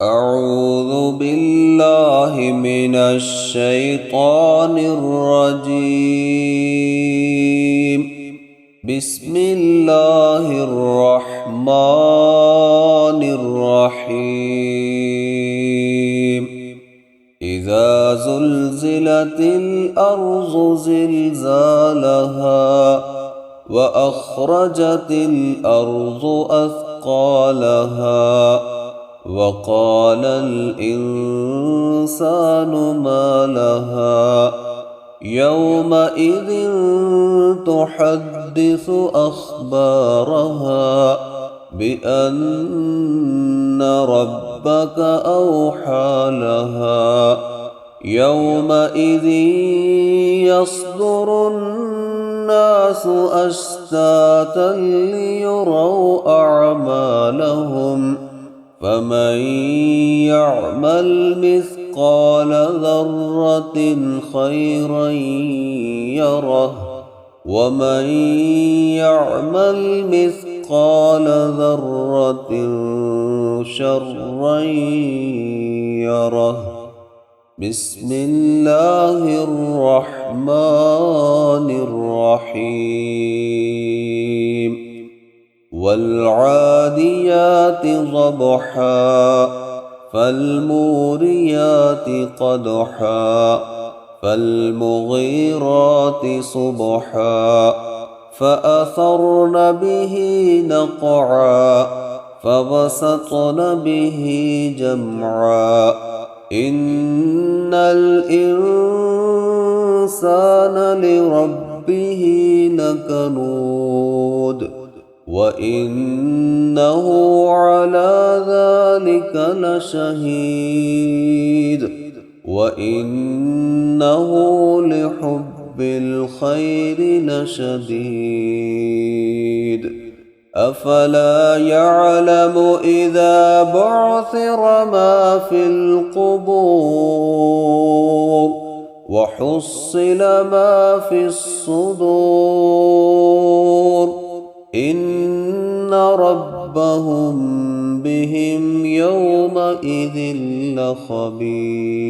أعوذ بالله من الشيطان الرجيم. بسم الله الرحمن الرحيم. إذا زلزلت الأرض زلزالها وأخرجت الأرض أثقالها وقال الإنسان ما لها يومئذ تحدث أخبارها بأن ربك أوحى لها يومئذ يصدر الناس أشتاتا ليروا أعمالهم فمن يعمل مثقال ذرة خيرا يره ومن يعمل مثقال ذرة شرا يره. بسم الله الرحمن الرحيم. والعاديات ضبحا فالموريات قدحا فالمغيرات صبحا فأثرن به نقعا فبسطن به جمعا إن الإنسان لربه لكنود وإنه على ذلك لشهيد وإنه لحب الخير لشديد. أفلا يعلم إذا بعثر ما في القبور وحصل ما في الصدور إن ربهم بهم يومئذ لخبير.